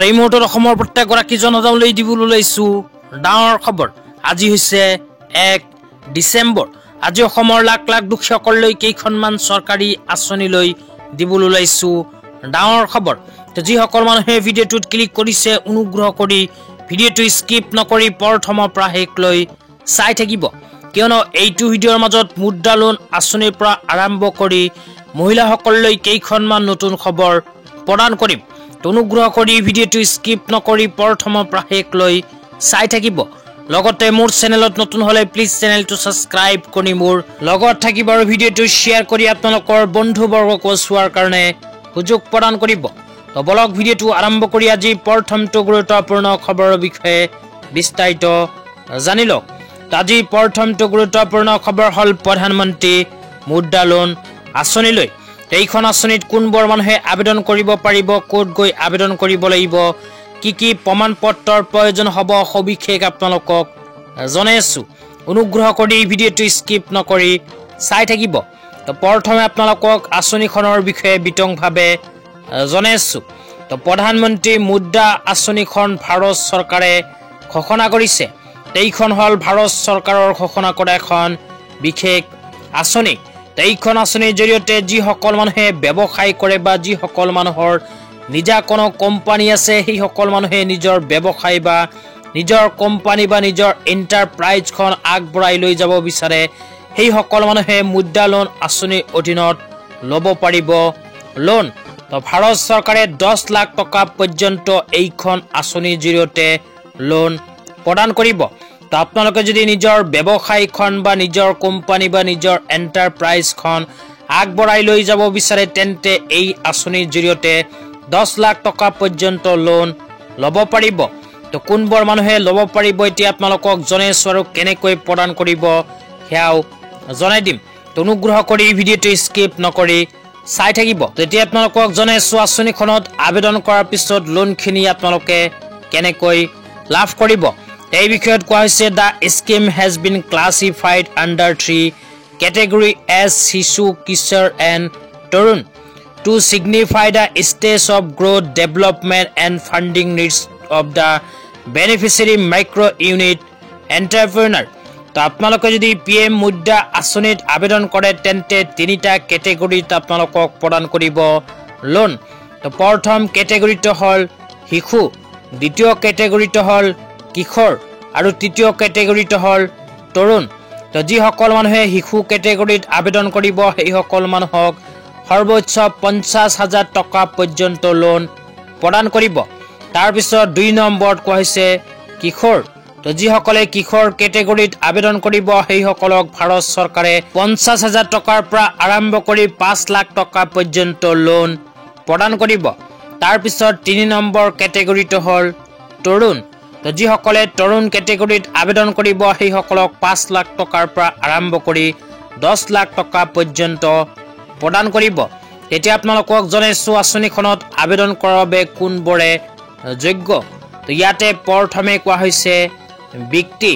এই মুহূৰ্তত অসমৰ প্ৰত্যেকগৰাকী জনতালৈ দিবলৈ ওলাইছো ডাঙৰ খবৰ। আজি হৈছে 1 ডিচেম্বৰ। আজি অসমৰ লাখ লাখ দুখীয়াসকললৈ কেইখনমান চৰকাৰী আঁচনি লৈ দিবলৈ ওলাইছো ডাঙৰ খবৰ। তো যিসকল মানুহে ভিডিঅ'টোত ক্লিক কৰিছে অনুগ্ৰহ কৰি ভিডিঅ'টো স্কিপ নকৰি প্ৰথমৰ পৰা শেষলৈ চাই থাকিব, কিয়নো এইটো ভিডিঅ'ৰ মাজত মুদ্ৰা লোন আঁচনিৰ পৰা আৰম্ভ কৰি মহিলাসকললৈ কেইখনমান নতুন খবৰ প্ৰদান কৰিম। অনুগ্ৰহ কৰি ভিডিঅ'টো স্কিপ নকৰি প্ৰথমৰ পৰা শেষলৈ চাই থাকিব। লগতে মোৰ চেনেলত নতুন হলে প্লিজ চেনেলটো ছাবস্ক্ৰাইব কৰি মোৰ লগত থাকিব আৰু ভিডিঅ'টো শ্বেয়াৰ কৰি আপোনালোকৰ বন্ধুবৰ্গক চোৱাৰ কাৰণে সুযোগ প্ৰদান কৰিব। তো বলক ভিডিঅ'টো আৰম্ভ কৰি আজি প্ৰথমটো গুৰুত্বপূৰ্ণ খবৰৰ বিষয়ে বিস্তাৰিত জানি লওক। আজি প্ৰথমটো গুৰুত্বপূৰ্ণ খবৰ হ'ল প্ৰধানমন্ত্ৰী মুদ্ৰা লোন আঁচনিলৈ। এইখন আঁচনিত কোনবোৰ মানুহে আবেদন কৰিব পাৰিব, ক'ত গৈ আবেদন কৰিব লাগিব, কি প্ৰমাণ পত্ৰৰ প্ৰয়োজন হ'ব, সবিশেষ আপোনালোকক জনাই আছো। অনুগ্ৰহ কৰি ভিডিঅ'টো স্কিপ নকৰি চাই থাকিব। তো প্ৰথমে আপোনালোকক আঁচনিখনৰ বিষয়ে বিতংভাৱে জনাই আছো। তো প্ৰধানমন্ত্ৰী মুদ্ৰা আঁচনিখন ভাৰত চৰকাৰে ঘোষণা কৰিছে। এইখন হ'ল ভাৰত চৰকাৰৰ ঘোষণা কৰা এখন বিশেষ আঁচনি। এইখন আঁচনিৰ জৰিয়তে যিসকল মানুহে ব্যৱসায় কৰে বা যিসকল মানুহৰ নিজা কোনো কোম্পানী আছে, সেইসকল মানুহে নিজৰ ব্যৱসায় বা নিজৰ কোম্পানী বা নিজৰ এণ্টাৰপ্ৰাইজখন আগবঢ়াই লৈ যাব বিচাৰে, সেইসকল মানুহে মুদ্ৰা লোন আঁচনিৰ অধীনত ল'ব পাৰিব লোন। তো ভাৰত চৰকাৰে 10 লাখ টকা পৰ্যন্ত এইখন আঁচনিৰ জৰিয়তে লোন প্ৰদান কৰিব। তো আপোনালোকে যদি নিজৰ ব্যৱসায়খন বা নিজৰ কোম্পানী বা নিজৰ এণ্টাৰপ্ৰাইজখন আগবঢ়াই লৈ যাব বিচাৰে, তেন্তে এই আঁচনিৰ জৰিয়তে 10 লাখ টকা পৰ্যন্ত লোন ল'ব পাৰিব। তো কোনবোৰ মানুহে ল'ব পাৰিব এতিয়া আপোনালোকক জনাইছোঁ, আৰু কেনেকৈ প্ৰদান কৰিব সেয়াও জনাই দিম। তো অনুগ্ৰহ কৰি ভিডিঅ'টো স্কিপ নকৰি চাই থাকিব। তেতিয়া আপোনালোকক জনাইছোঁ আঁচনিখনত আবেদন কৰাৰ পিছত লোনখিনি আপোনালোকে কেনেকৈ লাভ কৰিব। এই বিষয়ত কোৱা হৈছে the scheme has been classified under 3 category as Shishu, Kishor and Tarun to signify the stage of growth, development and funding needs of the beneficiary micro' unit entrepreneur. তো আপোনালোকে যদি PM মুদ্ৰা আঁচনিত আবেদন কৰে তেন্তে 3টা কেটেগৰীত আপোনালোকক প্ৰদান কৰিব লোন। তো প্ৰথম কেটেগৰীটো হ'ল শিশু, দ্বিতীয় কেটেগৰীটো হ'ল কিশোৰ আৰু তৃতীয় কেটেগৰীটো হ'ল তৰুণ। তো যিসকল মানুহে শিশু কেটেগৰীত আবেদন কৰিব সেইসকল মানুহক সৰ্বোচ্চ 50,000 টকা পৰ্যন্ত লোন প্ৰদান কৰিব। তাৰপিছত 2 নম্বৰত কোৱা হৈছে কিশোৰ। তো যিসকলে কিশোৰ কেটেগৰীত আবেদন কৰিব সেইসকলক ভাৰত চৰকাৰে 50,000 টকাৰ পৰা আৰম্ভ কৰি 5 লাখ টকা পৰ্যন্ত লোন প্ৰদান কৰিব। তাৰপিছত 3 নম্বৰ কেটেগৰীটো হ'ল তৰুণ। তো যিসকলে তৰুণ কেটেগৰীত আবেদন কৰিব সেইসকলক 5 লাখ টকাৰ পৰা আৰম্ভ কৰি 10 লাখ টকা পৰ্যন্ত প্ৰদান কৰিব। এতিয়া আপোনালোকক জনাইছোঁ আঁচনিখনত আবেদন কৰাৰ বাবে কোনবোৰে যোগ্য। তো ইয়াতে প্ৰথমে কোৱা হৈছে ব্যক্তি,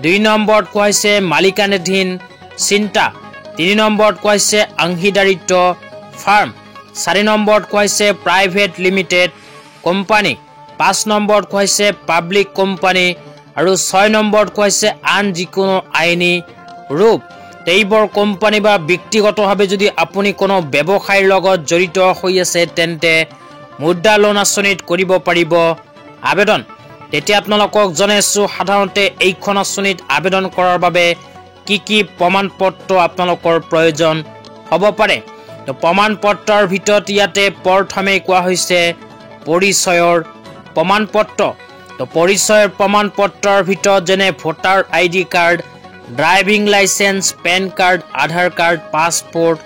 2 নম্বৰত কোৱা হৈছে মালিকানাধীন চিন্তা, 3 নম্বৰত কোৱা হৈছে অংশীদাৰিত্ব ফাৰ্ম, 4 নম্বৰত কোৱা হৈছে প্ৰাইভেট লিমিটেড কোম্পানী, 5 নম্বৰত কোৱা হৈছে পাব্লিক কোম্পানী আৰু 6 নম্বৰত কোৱা হৈছে আন যিকোনো আইনী ৰূপ। এইবোৰ কোম্পানী বা ব্যক্তিগতভাৱে যদি আপুনি কোনো ব্যৱসায়ৰ লগত জড়িত হৈ আছে তেন্তে মুদ্ৰা লোন আঁচনিত কৰিব পাৰিব আবেদন। তেতিয়া আপোনালোকক জনাইছোঁ সাধাৰণতে এইখন আঁচনিত আবেদন কৰাৰ বাবে কি প্ৰমাণ পত্ৰ আপোনালোকৰ প্ৰয়োজন হ'ব পাৰে। তো প্ৰমাণ পত্ৰৰ ভিতৰত ইয়াতে প্ৰথমে কোৱা হৈছে পৰিচয়ৰ প্ৰমাণ পত্ৰ। তো পৰিচয়ৰ প্ৰমাণ পত্ৰৰ ভিতৰত যেনে voter ID card, driving licence, PAN card, Aadhaar card, passport,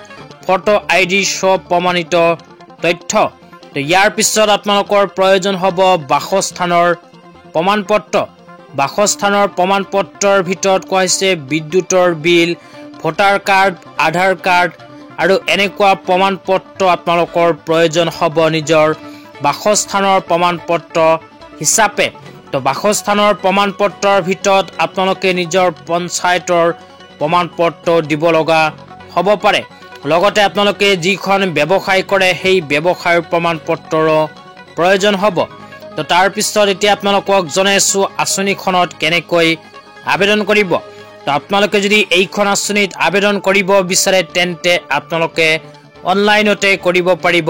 photo ID সব প্ৰমাণিত তথ্য। তো ইয়াৰ পিছত আপোনালোকৰ প্ৰয়োজন হ'ব বাসস্থানৰ প্ৰমাণ পত্ৰ। বাসস্থানৰ প্ৰমাণ পত্ৰৰ ভিতৰত কোৱা হৈছে বিদ্যুতৰ বিল, ভোটাৰ কাৰ্ড, আধাৰ কাৰ্ড আৰু এনেকুৱা প্ৰমাণ পত্ৰ আপোনালোকৰ প্ৰয়োজন হ'ব নিজৰ বাসস্থানৰ প্ৰমাণ পত্ৰ হিচাপে। তো বাসস্থানৰ প্ৰমাণ পত্ৰৰ ভিতৰত আপোনালোকে নিজৰ পঞ্চায়তৰ প্ৰমাণ পত্ৰ দিব লগা হ'ব পাৰে। লগতে আপোনালোকে যিখন ব্যৱসায় কৰে সেই ব্যৱসায়ৰ প্ৰমাণ পত্ৰৰ প্ৰয়োজন হ'ব। তো তাৰ পিছত এতিয়া আপোনালোকক জনাইছো আঁচনিখনত কেনেকৈ আবেদন কৰিব। তো আপোনালোকে যদি এইখন আঁচনিত আবেদন কৰিব বিচাৰে তেন্তে আপোনালোকে অনলাইনতে কৰিব পাৰিব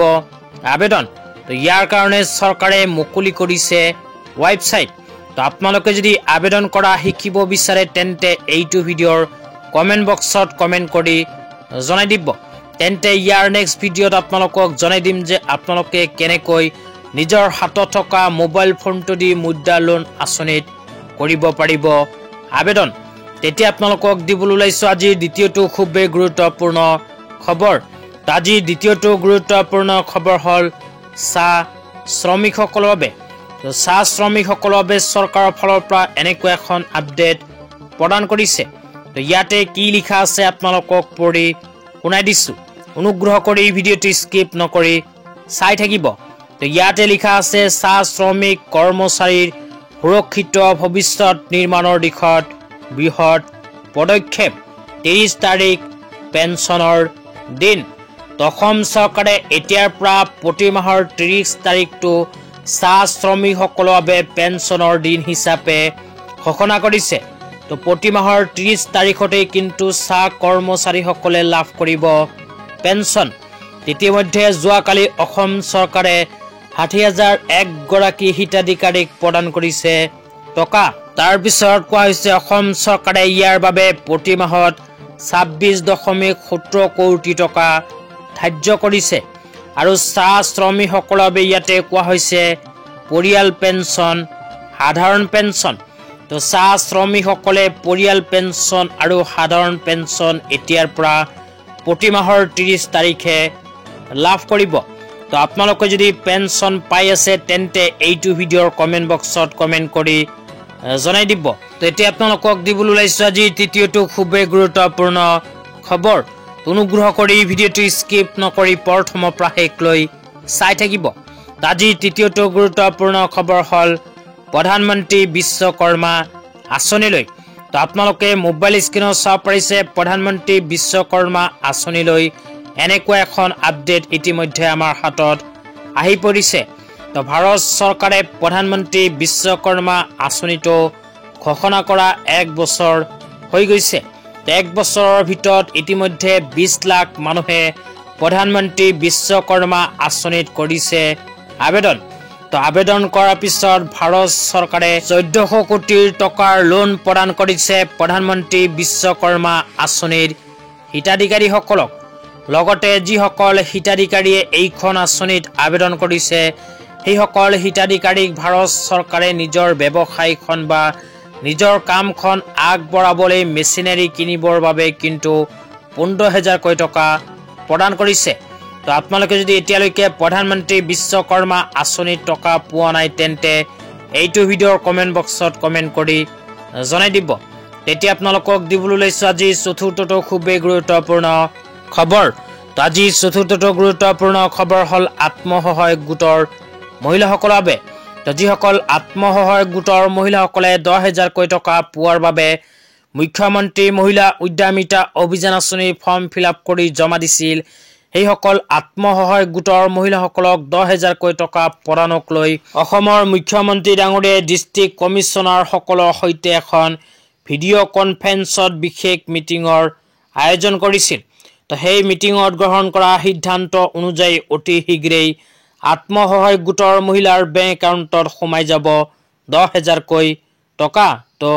আবেদন। তো ইয়াৰ কাৰণে চৰকাৰে মুকলি কৰিছে ৱেবছাইট। তো আপোনালোকে যদি আবেদন কৰা শিকিব বিচাৰে তেন্তে এইটো ভিডিঅ'ৰ কমেণ্ট বক্সত কমেণ্ট কৰি জনাই দিব। তেন্তে ইয়াৰ নেক্সট ভিডিঅ'ত আপোনালোকক জনাই দিম যে আপোনালোকে কেনেকৈ নিজৰ হাতত থকা মোবাইল ফোনটো দি মুদ্ৰা লোন আঁচনিত কৰিব পাৰিব আবেদন। তেতিয়া আপোনালোকক দিবলৈ ওলাইছো আজিৰ দ্বিতীয়টো খুবেই গুৰুত্বপূৰ্ণ খবৰ। আজিৰ দ্বিতীয়টো গুৰুত্বপূৰ্ণ খবৰ হ'ল চাহ শ্ৰমিকসকলৰ বাবে। তো চাহ শ্ৰমিকসকলৰ বাবে চৰকাৰৰ ফালৰ পৰা এনেকুৱা এখন আপডেট প্ৰদান কৰিছে। তো ইয়াতে কি লিখা আছে আপোনালোকক পঢ়ি শুনাই দিছো। অনুগ্ৰহ কৰি ভিডিঅ'টো স্কিপ নকৰি চাই থাকিব। তো ইয়াতে লিখা আছে চাহ শ্ৰমিক কৰ্মচাৰীৰ সুৰক্ষিত ভৱিষ্যত নিৰ্মাণৰ দিশত বৃহৎ পদক্ষেপ। 30 তাৰিখ পেঞ্চনৰ দিন। অসম চৰকাৰে এতিয়াৰ পৰা প্ৰতি মাহৰ 30 তাৰিখটো চাহ শ্ৰমিকসকলৰ বাবে পেঞ্চনৰ দিন হিচাপে ঘোষণা কৰিছে। তো প্ৰতি মাহৰ 30 তাৰিখতেই কিন্তু চাহ কৰ্মচাৰীসকলে লাভ কৰিব পেঞ্চন। ইতিমধ্যে যোৱাকালি অসম চৰকাৰে 60,001 গৰাকী হিতাধিকাৰীক প্ৰদান কৰিছে টকা। তাৰ পিছত কোৱা হৈছে অসম চৰকাৰে ইয়াৰ বাবে প্ৰতি মাহত 26.17 কোটি টকা ধাৰ্য কৰিছে। আৰু চাহ শ্ৰমিকসকলৰ বাবে ইয়াতে কোৱা হৈছে পৰিয়াল পেঞ্চন, সাধাৰণ পেঞ্চন। তো চাহ শ্ৰমিকসকলে পৰিয়াল পেঞ্চন আৰু সাধাৰণ পেঞ্চন এতিয়াৰ পৰা প্ৰতি মাহৰ 30 তাৰিখে লাভ কৰিব। তো আপোনালোকে যদি পেঞ্চন পাই আছে তেন্তে এইটো ভিডিঅ'ৰ কমেণ্ট বক্সত কমেণ্ট কৰি জনাই দিব। তো এতিয়া আপোনালোকক দিবলৈ ওলাইছো আজি তৃতীয়টো খুবেই গুৰুত্বপূৰ্ণ খবৰ। অনুগ্ৰহ কৰি ভিডিঅ'টো স্কিপ নকৰি প্ৰথমৰ পৰা শেষলৈ চাই থাকিব। আজি তৃতীয়টো গুৰুত্বপূৰ্ণ খবৰ হ'ল প্ৰধানমন্ত্ৰী বিশ্বকৰ্মা আঁচনিলৈ। তো আপোনালোকে মোবাইল স্ক্ৰীনত চাব পাৰিছে প্ৰধানমন্ত্ৰী বিশ্বকৰ্মা আঁচনিলৈ এনেকুৱা এখন আপডেট ইতিমধ্যে আমাৰ হাতত আহি পৰিছে। তো ভাৰত চৰকাৰে প্ৰধানমন্ত্ৰী বিশ্বকৰ্মা আঁচনিটো ঘোষণা কৰা 1 বছৰ হৈ গৈছে। 1 বছৰৰ ভিতৰত ইতিমধ্যে 20 লাখ মানুহে প্ৰধানমন্ত্ৰী বিশ্বকৰ্মা আঁচনিত কৰিছে আবেদন। তো আবেদন কৰাৰ পিছত ভাৰত চৰকাৰে 1400 কোটি টকাৰ লোন প্ৰদান কৰিছে প্ৰধানমন্ত্ৰী বিশ্বকৰ্মা আঁচনিৰ হিতাধিকাৰীসকলক। লগতে যিসকল হিতাধিকাৰীয়ে এইখন আঁচনিত আবেদন কৰিছে সেইসকল হিতাধিকাৰীক ভাৰত চৰকাৰে নিজৰ ব্যৱসায়খন বা নিজৰ কামখন আগবঢ়াবলৈ মেচিনাৰী কিনিবৰ বাবে কিন্তু 15,000 টকা প্ৰদান কৰিছে। তো আপোনালোকে যদি এতিয়ালৈকে প্ৰধানমন্ত্ৰী বিশ্বকৰ্মা আঁচনিৰ টকা পোৱা নাই তেন্তে এইটো ভিডিঅ'ৰ কমেণ্ট বক্সত কমেণ্ট কৰি জনাই দিব। তেতিয়া আপোনালোকক দিবলৈ ওলাইছো আজি চতুৰ্থটো খুবেই গুৰুত্বপূৰ্ণ খবৰ। তো আজি চতুৰ্থটো গুৰুত্বপূৰ্ণ খবৰ হ'ল আত্মসহায়ক গোটৰ মহিলাসকলৰ বাবে। তো যিসকল আত্মসহায়ক গোটৰ মহিলাসকলে 10,000 টকা পোৱাৰ বাবে মুখ্যমন্ত্ৰী মহিলা উদ্যমিতা অভিযান আঁচনিৰ ফৰ্ম ফিল-আপ কৰি জমা দিছিল সেইসকল আত্মসহায়ক গোটৰ মহিলাসকলক 10,000 টকা প্ৰদানক লৈ অসমৰ মুখ্যমন্ত্ৰী ডাঙৰীয়াই ডিষ্ট্ৰিক্ট কমিশ্যনাৰসকলৰ সৈতে এখন ভিডিঅ' কনফাৰেন্সত বিশেষ মিটিঙৰ আয়োজন কৰিছিল। তো সেই মিটিঙত গ্ৰহণ কৰা সিদ্ধান্ত অনুযায়ী অতি শীঘ্ৰেই আত্মসহায়ক গোটৰ মহিলাৰ বেংক একাউণ্টত সোমাই যাব 10,000 টকা। তো